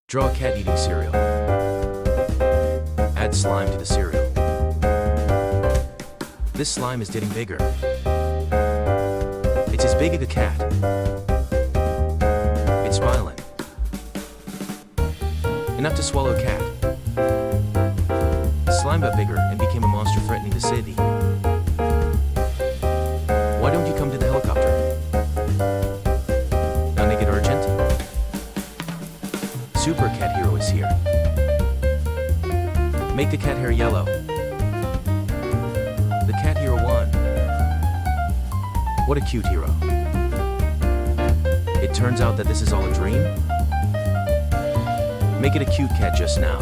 Draw a cat eating cereal. Add slime to the cereal. This slime is getting bigger. It's as big as a cat. It's smiling. Enough to swallow a cat. The slime got bigger and became a monster threatening the city. Why don't you come to the helicopter? Now make it urgent. Super Cat Hero is here. Make the cat hair yellow. The cat hero won. What a cute hero. It turns out that this is all a dream? Make it a cute cat just now.